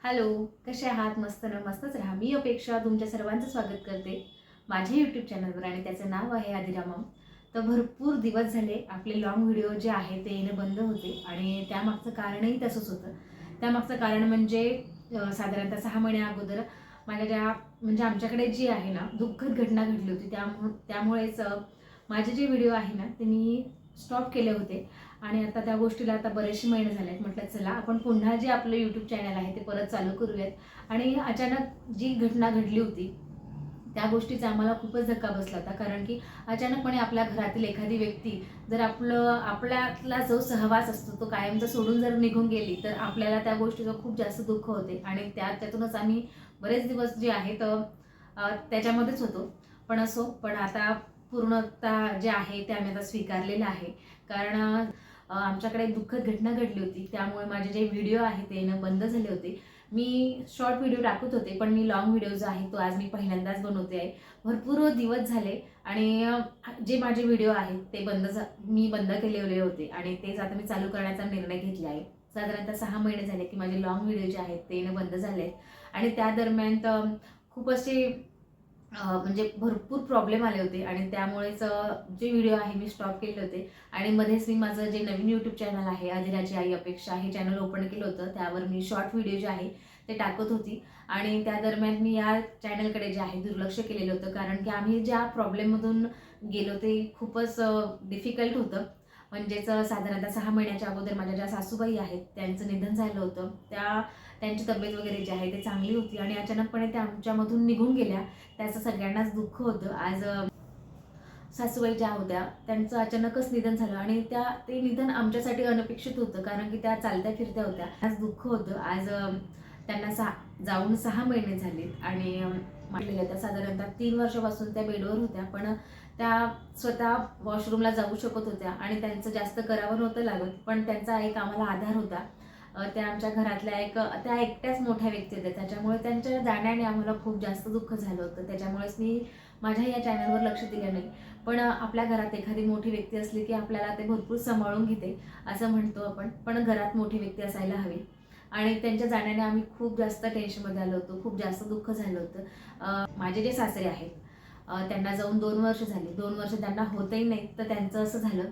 Hello, कसे आहात? मस्त ना, मस्तच राहा. मी अपेक्षा तुमच्या सर्वांचं स्वागत करते माझ्या यूट्यूब चॅनलवर आणि त्याचं नाव आहे आदिरामम. तर भरपूर दिवस झाले आपले लॉंग व्हिडिओ जे आहे ते येणं बंद होते आणि त्यामागचं कारणही तसंच होतं. त्यामागचं कारण म्हणजे साधारणतः 6 महिन्या अगोदर माझ्या ज्या म्हणजे आमच्याकडे जी आहे ना दुःखद घटना घडली होती. त्यामुळेच माझे जे व्हिडिओ आहे ना ते मी स्टॉप केले होते. आणि आता त्या गोष्टीला आता बरेचसे महिने झाले आहेत. म्हटलं चला आपण पुन्हा जे आपलं यूट्यूब चॅनल आहे ते परत चालू करूयात. आणि अचानक जी घटना घडली होती त्या गोष्टीचा आम्हाला खूपच धक्का बसला होता. कारण की अचानकपणे आपल्या घरातील एखादी व्यक्ती जर आपल्यातला जो सहवास असतो तो कायमचा सोडून जर निघून गेली तर आपल्याला त्या गोष्टीचं खूप जास्त दुःख होते. आणि त्यातूनच आम्ही बरेच दिवस जे आहेत त्याच्यामध्येच होतो. पण आता पूर्णतः जे आहे ते आम्ही आता स्वीकारलेलं आहे. कारण आमच्याकडे एक दुःखद घटना घडली होती. त्यामुळे माझे जे व्हिडिओ आहे ते येणं बंद झाले होते. मी शॉर्ट व्हिडिओ टाकत होते, पण मी लाँग व्हिडिओ जो आहे तो आज मी पहिल्यांदाच बनवते आहे. भरपूर दिवस झाले आणि जे माझे व्हिडिओ आहेत ते मी बंद केलेले होते आणि तेच आता मी चालू करण्याचा निर्णय घेतला आहे. साधारणतः 6 महिने झाले की माझे लाँग व्हिडिओ जे आहेत ते येणं बंद झाले आहेत. आणि त्या दरम्यान खूप असे म्हणजे भरपूर प्रॉब्लेम आले होते आणि त्यामुळेच जे व्हिडिओ आहे मी स्टॉप केले होते. आणि मध्येच मी माझं जे नवीन यूट्यूब चॅनल आहे आदिराची आई अपेक्षा हे चॅनल ओपन केलं होतं. त्यावर मी शॉर्ट व्हिडिओ जे आहे ते टाकत होती. आणि त्या दरम्यान मी या चॅनलकडे जे आहे दुर्लक्ष केलेलं होतं. कारण की आम्ही ज्या प्रॉब्लेममधून गेलो ते खूपच डिफिकल्ट होतं. म्हणजेच साधारणतः 6 महिन्याच्या अगोदर माझ्या ज्या सासूबाई आहेत त्यांचं निधन झालं होतं. त्यांची तब्येत वगैरे जी आहे ते चांगली होती आणि अचानकपणे त्या आमच्यामधून निघून गेल्या. त्याचं सगळ्यांनाच दुःख होतं. आज सासूबाई ज्या होत्या त्यांचं अचानकच निधन झालं आणि ते निधन आमच्यासाठी अनपेक्षित होतं. कारण की त्या चालत्या फिरत्या होत्या. आज दुःख होतं. आज त्यांना जाऊन 6 महिने झालेत आणि म्हटलेलं त्या साधारणतः 3 वर्षापासून त्या बेडवर होत्या. पण त्या स्वतः वॉशरूमला जाऊ शकत होत्या आणि त्यांचं जास्त करावं नव्हतं लागत. पण त्यांचा एक आम्हाला आधार होता. त्या आमच्या घरातल्या त्या एकट्याच मोठ्या व्यक्ती होत्या. त्याच्यामुळे त्यांच्या जाण्याने आम्हाला खूप जास्त दुःख झालं होतं. त्याच्यामुळेच मी माझ्या या चॅनलवर लक्ष दिलं नाही. पण आपल्या घरात एखादी मोठी व्यक्ती असली की आपल्याला ते भरपूर सांभाळून घेते असं म्हणतो आपण. पण घरात मोठी व्यक्ती असायला हवी. आणि त्यांच्या जाण्याने आम्ही खूप जास्त टेन्शनमध्ये आलो होतो. खूप जास्त दुःख झालं होतं. माझे जे सासरे आहेत त्यांना जाऊन 2 वर्ष झाली. 2 वर्ष त्यांना होतही नाही तर त्यांचं असं झालं.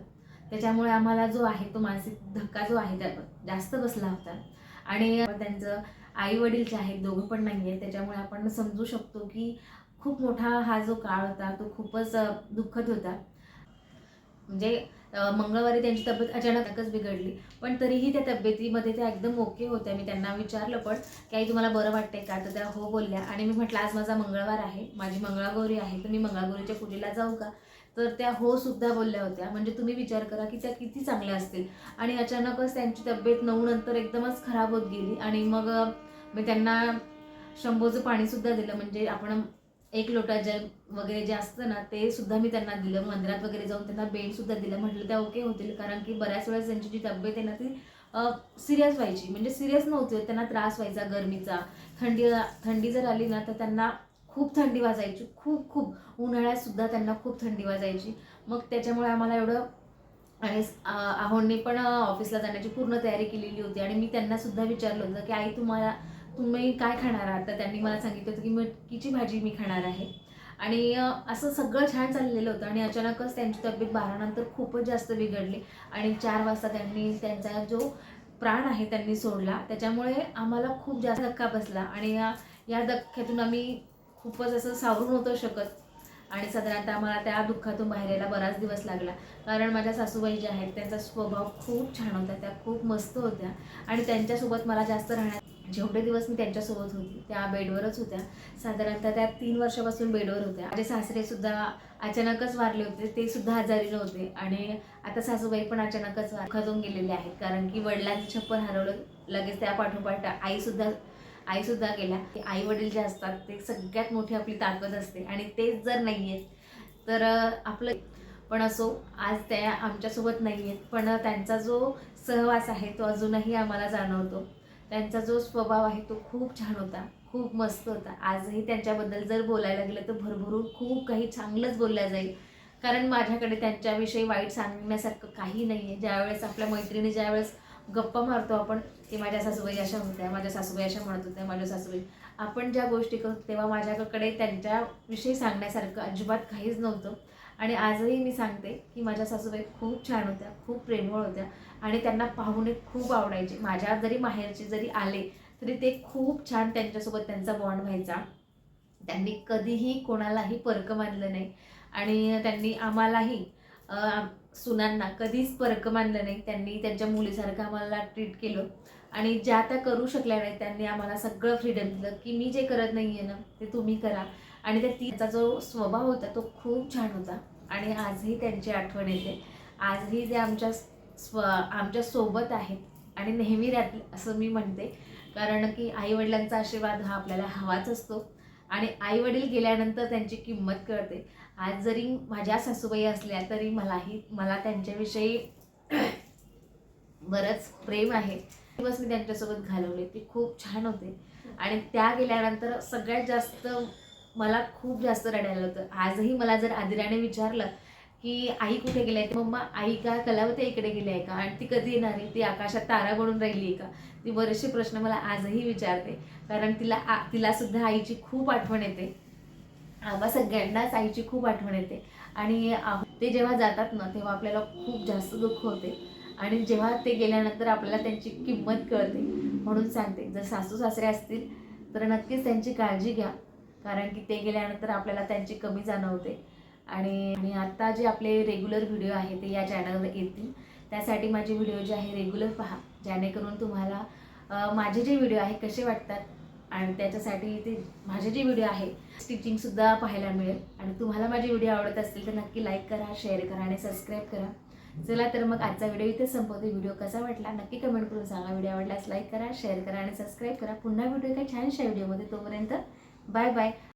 त्याच्यामुळे आम्हाला जो आहे तो मानसिक धक्का जो आहे जास्त बसला होता. आणि त्यांचं आई वडील जे आहेत दोघं पण नाही आहे. त्याच्यामुळे आपण समजू शकतो की खूप मोठा हा जो काळ होता तो खूपच दुःखद होता. म्हणजे मंगळवारी त्यांची तब्येत अचानकच बिघडली. पण तरीही त्या तब्येतीमध्ये त्या एकदम ओके होत्या. मी त्यांना विचारलं पण की आई तुम्हाला बरं वाटतंय का? तर त्या हो बोलल्या. आणि मी म्हटलं आज माझा मंगळवार आहे, माझी मंगळागौरी आहे, तर मी मंगळागौरीच्या पूजेला जाऊ का? तर त्या हो सुद्धा बोलल्या होत्या. म्हणजे तुम्ही विचार करा की त्या किती चांगल्या असतील. आणि अचानकच त्यांची तब्येत 9 नंतर एकदमच खराब होत गेली. आणि मग मी त्यांना शंभोचं पाणीसुद्धा दिलं. म्हणजे आपण 1 लोटा जल वगैरे जे असतं ना ते सुद्धा मी त्यांना दिलं. मंदिरात वगैरे जाऊन त्यांना बेडसुद्धा दिलं. म्हटलं त्या ओके होतील. कारण की बऱ्याच वेळेस त्यांची जी तब्येत आहे ना ती सिरियस व्हायची. म्हणजे सिरियस नव्हती होत, त्यांना त्रास व्हायचा गरमीचा. थंडी जर आली ना तर त्यांना खूप थंडी वाजायची. खूप खूप उन्हाळ्यात सुद्धा त्यांना खूप थंडी वाजायची. मग त्याच्यामुळे आम्हाला एवढं आणि आहोंनी पण ऑफिसला जाण्याची पूर्ण तयारी केलेली होती. आणि मी त्यांना सुद्धा विचारलं होतं की आई तुम्ही काय खाणार आहात? तर त्यांनी मला सांगितलं होतं की मटकीची भाजी मी खाणार आहे. आणि असं सगळं छान चाललेलं होतं. आणि अचानकच त्यांची तब्येत 12 नंतर खूपच जास्त बिघडली. आणि 4 वाजता त्यांनी त्यांचा जो प्राण आहे त्यांनी सोडला. त्याच्यामुळे आम्हाला खूप जास्त धक्का बसला. आणि या धक्क्यातून आम्ही खूपच असं सावरू नव्हतो शकत. आणि साधारणतः आम्हाला त्या दुःखातून बाहेर यायला बराच दिवस लागला. कारण माझ्या सासूबाई ज्या आहेत त्यांचा स्वभाव खूप छान होता. त्या खूप मस्त होत्या. आणि त्यांच्यासोबत मला जास्त जेवढे दिवस मी त्यांच्यासोबत होती त्या बेडवरच होत्या. साधारणतः त्या 3 वर्षापासून बेडवर होत्या. माझे सासरे सुद्धा अचानकच वारले होते. ते सुद्धा आजारी नव्हते. आणि आता सासूबाई पण अचानकच दुःखातून गेलेले आहेत. कारण की वडिलांचं छप्पर हरवलं. लगेच त्या पाठोपाठ आई सुद्धा गेल्या. आई वडील जे असतात ते सगळ्यात मोठी आपली ताकद असते. आणि तेच जर नाही आहेत तर आपलं पण असो आज त्या आमच्यासोबत नाही आहेत. पण त्यांचा जो सहवास आहे तो अजूनही आम्हाला जाणवतो. त्यांचा जो स्वभाव आहे तो खूप छान होता. खूप मस्त होता. आजही त्यांच्याबद्दल जर बोलायला गेलं तर भरभरून खूप काही चांगलंच बोललं जाईल. कारण माझ्याकडे त्यांच्याविषयी वाईट सांगण्यासारखं काही नाही आहे. ज्यावेळेस आपल्या मैत्रिणी ज्यावेळेस गप्पा मारतो आपण की माझ्या सासूबाई अशा होत्या, माझ्या सासूबाई अशा म्हणत होत्या, माझ्या सासूबाई. आपण ज्या गोष्टी करतो तेव्हा माझ्याकडे त्यांच्याविषयी सांगण्यासारखं अजिबात काहीच नव्हतं. आणि आजही मी सांगते की माझ्या सासूबाई खूप छान होत्या, खूप प्रेमळ होत्या आणि त्यांना पाहुणे खूप आवडायचे. माझ्या जरी माहेरचे जरी आले तरी ते खूप छान, त्यांच्यासोबत त्यांचा बॉन्ड व्हायचा. त्यांनी कधीही कोणालाही परकं मानलं नाही आणि त्यांनी आम्हालाही सुनांना कधीच परकं मानलं नाही. त्यांनी त्यांच्या मुलीसारखं आम्हाला ट्रीट केलं आणि ज्या त्या करू शकल्या नाही त्यांनी आम्हाला सगळं फ्रीडम दिलं की मी जे करत नाही आहे ना ते तुम्ही करा. आणि तिचा जो स्वभाव होता तो खूप छान होता आणि आजही त्यांची आठवण येते. आजही ते आमच्या सोबत आहेत आणि नेहमी राहतील असं मी म्हणते. कारण की आईवडिलांचा आशीर्वाद हा आपल्याला हवाच असतो आणि आईवडील गेल्यानंतर त्यांची किंमत कळते. आज जरी माझ्या सासूबाई असल्या तरी मला त्यांच्याविषयी बरंच प्रेम आहे. दिवस मी त्यांच्यासोबत घालवले ते खूप छान होते आणि त्या गेल्यानंतर सगळ्यात जास्त मला खूप जास्त रडायला होतं. आजही मला जर आदिराने विचारलं की आई कुठे गेली आहे, मम्मा आई का कलावती इकडे गेली आहे का आणि ती कधी येणार आहे, ती आकाशात तारा बनून राहिली आहे का, ती बरेचसे प्रश्न मला आजही विचारते. कारण तिला सुद्धा आईची खूप आठवण येते. आम्हा सगळ्यांनाच आईची खूप आठवण येते आणि ते जेव्हा जातात ना तेव्हा आपल्याला खूप जास्त दुःख होते आणि जेव्हा ते गेल्यानंतर आपल्याला त्यांची किंमत कळते. म्हणून सांगते, जर सासू सासरे असतील तर नक्कीच त्यांची काळजी घ्या, कारण की ते गेल्यानंतर आपल्याला त्यांची कमी जाणवते. आणि आत्ता जे आपले रेग्युलर व्हिडिओ आहे ते या चॅनलवर येतील. त्यासाठी माझे व्हिडिओ जे आहे रेग्युलर पहा, जेणेकरून तुम्हाला माझे जे व्हिडिओ आहे कसे वाटतात आणि त्याच्यासाठी ते माझे जे व्हिडिओ आहे स्टिचिंगसुद्धा पाहायला मिळेल. आणि तुम्हाला माझे व्हिडिओ आवडत असतील तर नक्की लाईक करा, शेअर करा आणि सबस्क्राईब करा. चला तर मग आजचा व्हिडिओ इथे संपवते. व्हिडिओ कसा वाटला नक्की कमेंट करून सांगा. व्हिडिओ आवडल्यास लाईक करा, शेअर करा आणि सबस्क्राईब करा. पुन्हा व्हिडिओ एका छानशा व्हिडिओमध्ये. तोपर्यंत बाय बाय.